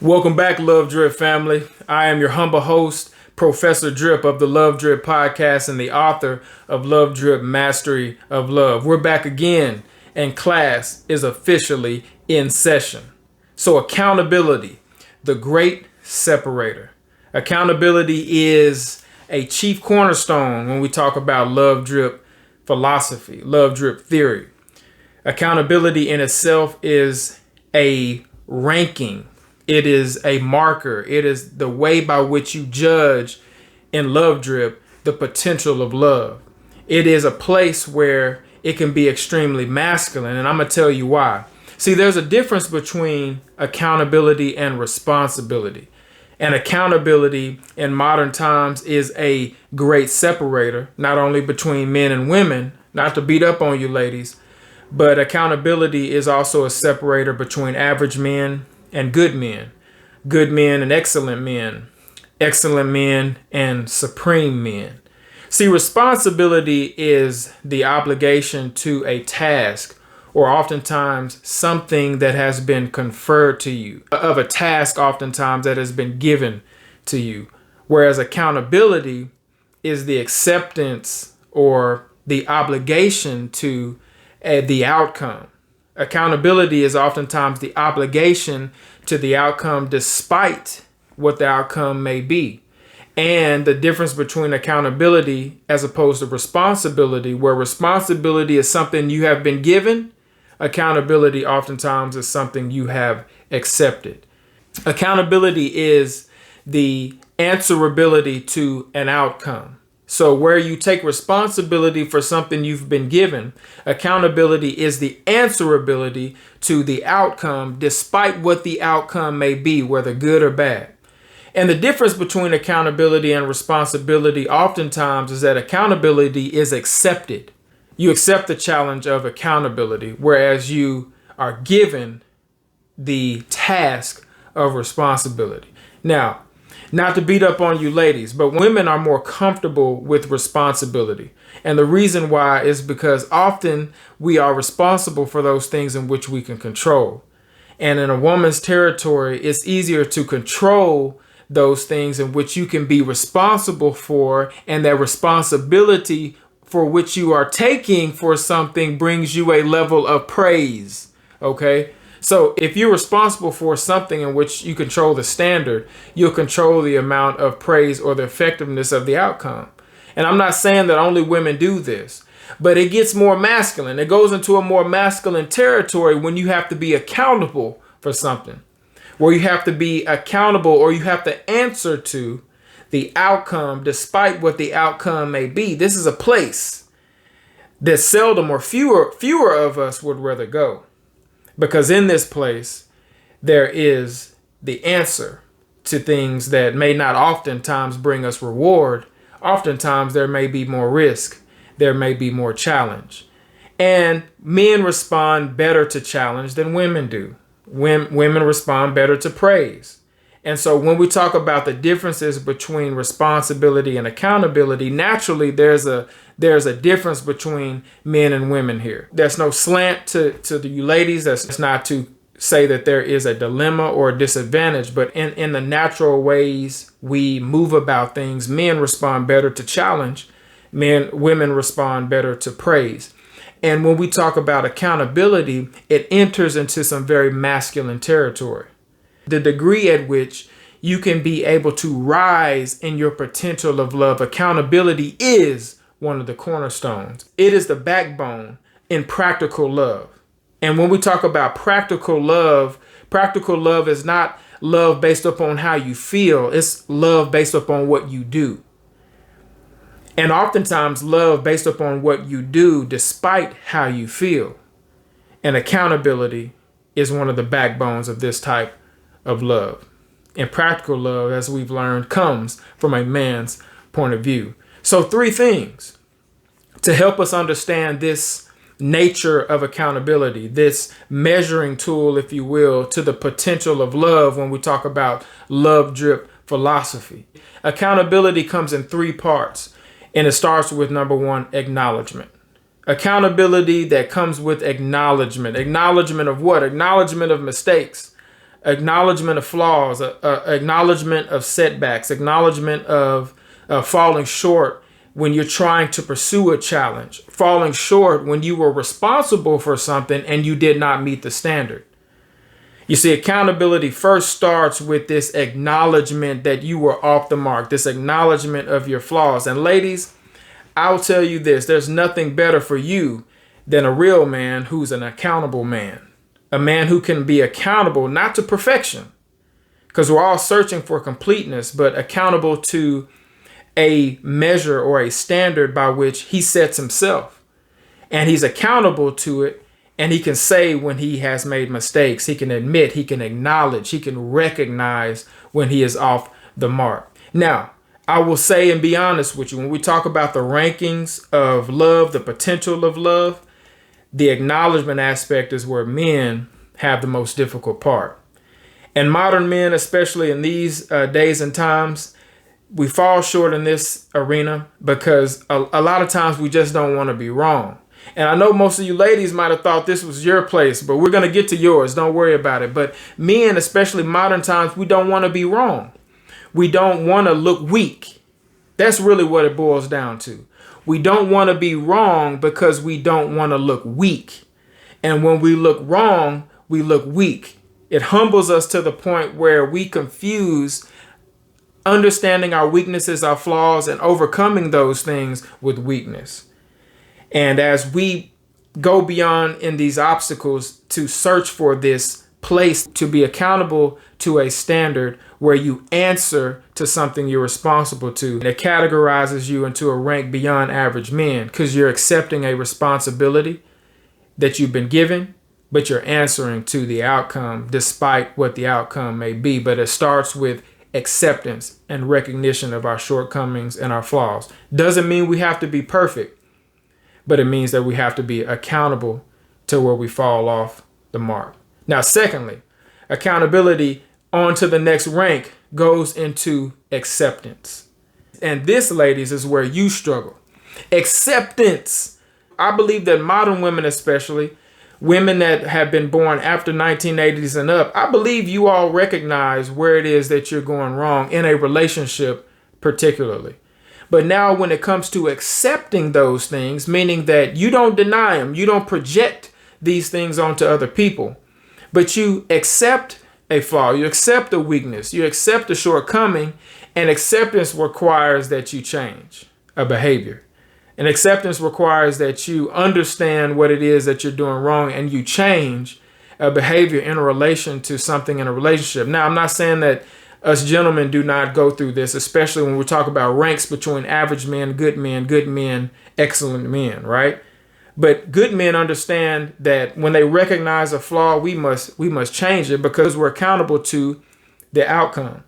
Welcome back, Love Drip family. I am your humble host, Professor Drip of the Love Drip podcast and the author of Love Drip Mastery of Love. We're back again and class is officially in session. So accountability, the great separator. Accountability is a chief cornerstone when we talk about Love Drip philosophy, Love Drip theory. Accountability in itself is a ranking. It is a marker. It is the way by which you judge in Love Drip the potential of love. It is a place where it can be extremely masculine, and I'm going to tell you why. See, there's a difference between accountability and responsibility. And accountability in modern times is a great separator, not only between men and women, not to beat up on you ladies, but accountability is also a separator between average men and good men and excellent men and supreme men. See, responsibility is the obligation to a task or oftentimes something that has been conferred to you, of a task oftentimes that has been given to you. Whereas accountability is the acceptance or the obligation to the outcome. Accountability is oftentimes the obligation to the outcome despite what the outcome may be. And the difference between accountability as opposed to responsibility, where responsibility is something you have been given, accountability oftentimes is something you have accepted. Accountability is the answerability to an outcome. So where you take responsibility for something you've been given, accountability is the answerability to the outcome, despite what the outcome may be, whether good or bad. And the difference between accountability and responsibility oftentimes is that accountability is accepted. You accept the challenge of accountability, whereas you are given the task of responsibility. Now, not to beat up on you ladies, but women are more comfortable with responsibility. And the reason why is because often we are responsible for those things in which we can control. And in a woman's territory, it's easier to control those things in which you can be responsible for, and that responsibility for which you are taking for something brings you a level of praise. Okay? So if you're responsible for something in which you control the standard, you'll control the amount of praise or the effectiveness of the outcome. And I'm not saying that only women do this, but it gets more masculine. It goes into a more masculine territory when you have to be accountable for something, where you have to be accountable or you have to answer to the outcome despite what the outcome may be. This is a place that seldom or fewer of us would rather go. Because in this place, there is the answer to things that may not oftentimes bring us reward. Oftentimes, there may be more risk. There may be more challenge. And men respond better to challenge than women do. Women respond better to praise. And so when we talk about the differences between responsibility and accountability, naturally there's a difference between men and women here. There's no slant to you ladies. That's not to say that there is a dilemma or a disadvantage, but in the natural ways we move about things, men respond better to challenge. Women respond better to praise. And when we talk about accountability, it enters into some very masculine territory. The degree at which you can be able to rise in your potential of love. Accountability is one of the cornerstones. It is the backbone in practical love. And when we talk about practical love is not love based upon how you feel. It's love based upon what you do. And oftentimes love based upon what you do despite how you feel. And accountability is one of the backbones of this type of love. And practical love, as we've learned, comes from a man's point of view. So 3 things to help us understand this nature of accountability, this measuring tool, if you will, to the potential of love when we talk about Love Drip philosophy. Accountability comes in 3 parts, and it starts with number 1, acknowledgement. Accountability that comes with acknowledgement. Acknowledgement of what? Acknowledgement of mistakes. acknowledgement of flaws, acknowledgement of setbacks, acknowledgement of falling short when you're trying to pursue a challenge, falling short when you were responsible for something and you did not meet the standard. You see, accountability first starts with this acknowledgement that you were off the mark, this acknowledgement of your flaws. And ladies, I'll tell you this, there's nothing better for you than a real man who's an accountable man, a man who can be accountable, not to perfection, because we're all searching for completeness, but accountable to a measure or a standard by which he sets himself. And he's accountable to it. And he can say when he has made mistakes, he can admit, he can acknowledge, he can recognize when he is off the mark. Now, I will say and be honest with you, when we talk about the rankings of love, the potential of love, the acknowledgement aspect is where men have the most difficult part. And modern men, especially in these days and times, we fall short in this arena because a lot of times we just don't want to be wrong. And I know most of you ladies might have thought this was your place, but we're going to get to yours. Don't worry about it. But men, especially modern times, we don't want to be wrong. We don't want to look weak. That's really what it boils down to. We don't want to be wrong because we don't want to look weak. And when we look wrong, we look weak. It humbles us to the point where we confuse understanding our weaknesses, our flaws, and overcoming those things with weakness. And as we go beyond in these obstacles to search for this place to be accountable to a standard where you answer to something you're responsible to, it categorizes you into a rank beyond average men because you're accepting a responsibility that you've been given, but you're answering to the outcome despite what the outcome may be. But it starts with acceptance and recognition of our shortcomings and our flaws. Doesn't mean we have to be perfect, but it means that we have to be accountable to where we fall off the mark. Now, secondly, accountability on to the next rank goes into acceptance. And this, ladies, is where you struggle. Acceptance. I believe that modern women, especially women that have been born after 1980s and up, I believe you all recognize where it is that you're going wrong in a relationship particularly. But now when it comes to accepting those things, meaning that you don't deny them, you don't project these things onto other people, but you accept a flaw, you accept a weakness, you accept a shortcoming, and acceptance requires that you change a behavior. And acceptance requires that you understand what it is that you're doing wrong and you change a behavior in relation to something in a relationship. Now, I'm not saying that us gentlemen do not go through this, especially when we talk about ranks between average men, excellent men, right? But good men understand that when they recognize a flaw, we must change it because we're accountable to the outcome.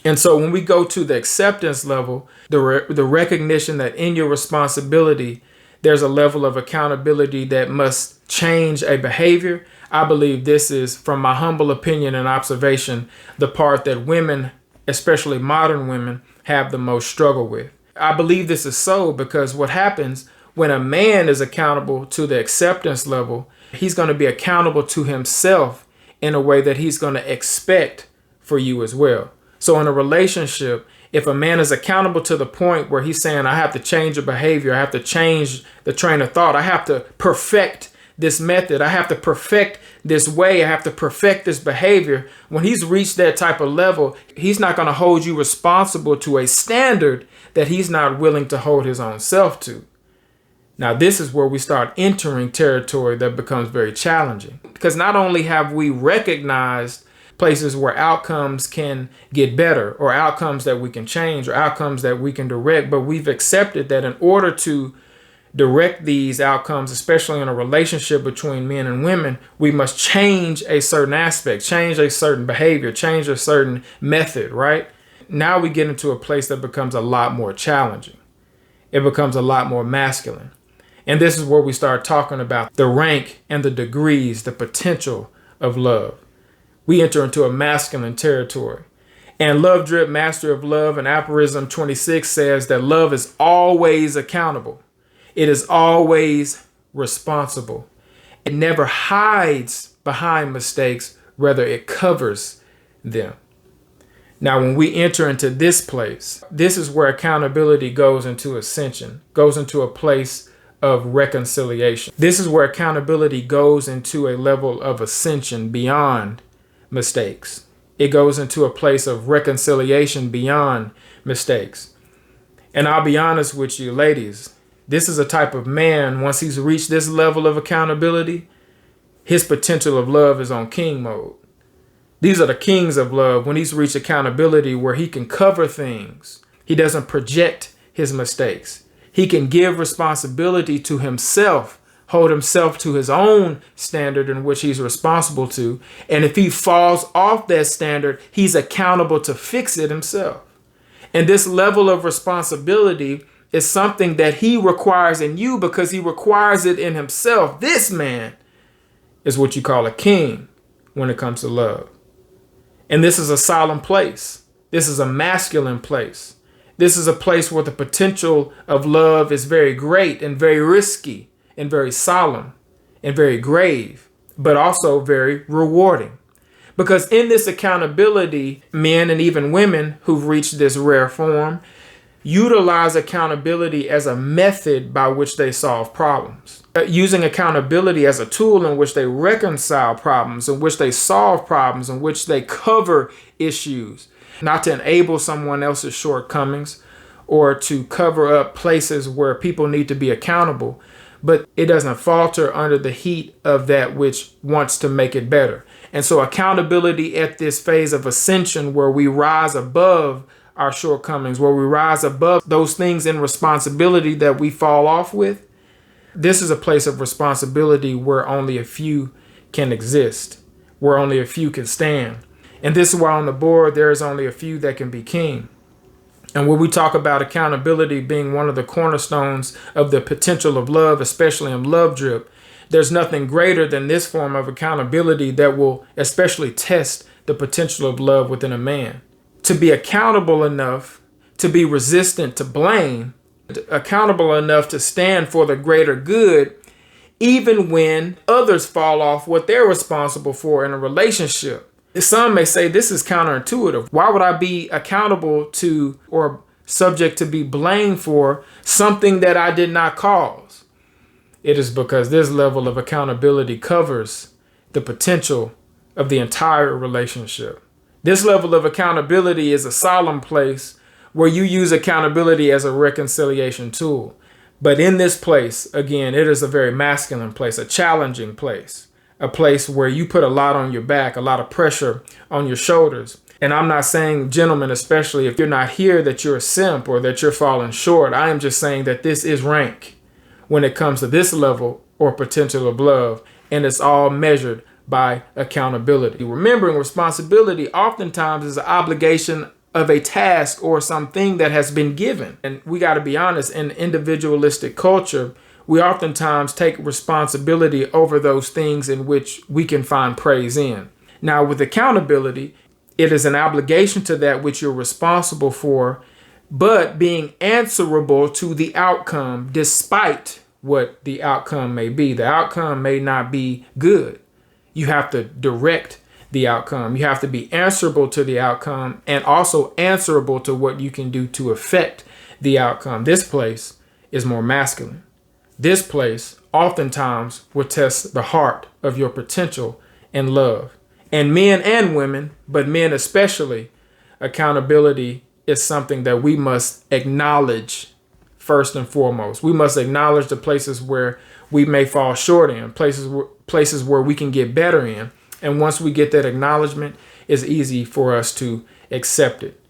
And so when we go to the acceptance level, the recognition that in your responsibility, there's a level of accountability that must change a behavior. I believe this is, from my humble opinion and observation, the part that women, especially modern women, have the most struggle with. I believe this is so because what happens when a man is accountable to the acceptance level, he's going to be accountable to himself in a way that he's going to expect for you as well. So in a relationship, if a man is accountable to the point where he's saying, I have to change a behavior, I have to change the train of thought, I have to perfect this method, I have to perfect this way, I have to perfect this behavior. When he's reached that type of level, he's not going to hold you responsible to a standard that he's not willing to hold his own self to. Now, this is where we start entering territory that becomes very challenging, because not only have we recognized places where outcomes can get better or outcomes that we can change or outcomes that we can direct, but we've accepted that in order to direct these outcomes, especially in a relationship between men and women, we must change a certain aspect, change a certain behavior, change a certain method, right? Now we get into a place that becomes a lot more challenging. It becomes a lot more masculine. And this is where we start talking about the rank and the degrees, the potential of love. We enter into a masculine territory. And Love Drip, Master of Love, and Aphorism 26 says that love is always accountable. It is always responsible. It never hides behind mistakes, rather it covers them. Now, when we enter into this place, this is where accountability goes into ascension, goes into a place of reconciliation. This is where accountability goes into a level of ascension beyond mistakes. It goes into a place of reconciliation beyond mistakes. And I'll be honest with you, ladies, this is a type of man, once he's reached this level of accountability, his potential of love is on king mode. These are the kings of love when he's reached accountability where he can cover things. He doesn't project his mistakes. He can give responsibility to himself, hold himself to his own standard in which he's responsible to. And if he falls off that standard, he's accountable to fix it himself. And this level of responsibility is something that he requires in you because he requires it in himself. This man is what you call a king when it comes to love. And this is a solemn place. This is a masculine place. This is a place where the potential of love is very great and very risky and very solemn and very grave, but also very rewarding. Because in this accountability, men and even women who've reached this rare form utilize accountability as a method by which they solve problems. Using accountability as a tool in which they reconcile problems, in which they solve problems, in which they cover issues, not to enable someone else's shortcomings or to cover up places where people need to be accountable, but it doesn't falter under the heat of that which wants to make it better. And so accountability at this phase of ascension where we rise above our shortcomings, where we rise above those things in responsibility that we fall off with, this is a place of responsibility where only a few can exist, where only a few can stand. And this is why on the board, there is only a few that can be king. And when we talk about accountability being one of the cornerstones of the potential of love, especially in Love Drip, there's nothing greater than this form of accountability that will especially test the potential of love within a man. To be accountable enough to be resistant to blame, accountable enough to stand for the greater good, even when others fall off what they're responsible for in a relationship. Some may say this is counterintuitive. Why would I be accountable to or subject to be blamed for something that I did not cause? It is because this level of accountability covers the potential of the entire relationship. This level of accountability is a solemn place where you use accountability as a reconciliation tool. But in this place, again, it is a very masculine place, a challenging place, a place where you put a lot on your back, a lot of pressure on your shoulders. And I'm not saying, gentlemen, especially if you're not here, that you're a simp or that you're falling short. I am just saying that this is rank when it comes to this level or potential of love. And it's all measured by accountability. Remembering responsibility oftentimes is an obligation of a task or something that has been given. And we got to be honest, in individualistic culture, we oftentimes take responsibility over those things in which we can find praise in. Now, with accountability, it is an obligation to that which you're responsible for, but being answerable to the outcome despite what the outcome may be. The outcome may not be good. You have to direct the outcome. You have to be answerable to the outcome and also answerable to what you can do to affect the outcome. This place is more masculine. This place oftentimes will test the heart of your potential and love. And men and women, but men especially, accountability is something that we must acknowledge first and foremost. We must acknowledge the places where we may fall short in, places where we can get better in. And once we get that acknowledgement, it's easy for us to accept it.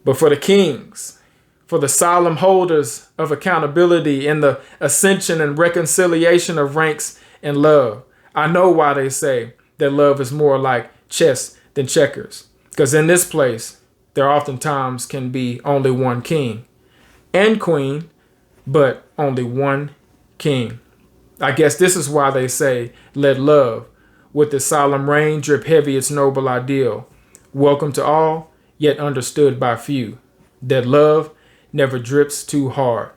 But for the kings, for the solemn holders of accountability in the ascension and reconciliation of ranks and love, I know why they say that love is more like chess than checkers. Because in this place, there oftentimes can be only one king and queen, but only one king. I guess this is why they say, let love with the solemn rain drip heavy its noble ideal. Welcome to all, yet understood by few. That love never drips too hard.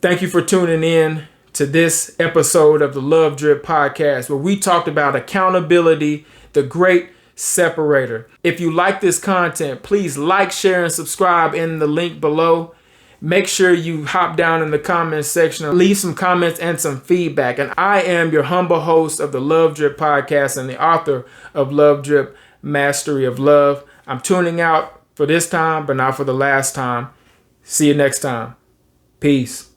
Thank you for tuning in to this episode of the Love Drip podcast, where we talked about accountability, the great Separator. If you like this content, please like, share, and subscribe in the link below. Make sure you hop down in the comments section and leave some comments and some feedback. And I am your humble host of the Love Drip podcast and the author of Love Drip, Mastery of Love. I'm tuning out for this time, but not for the last time. See you next time. Peace.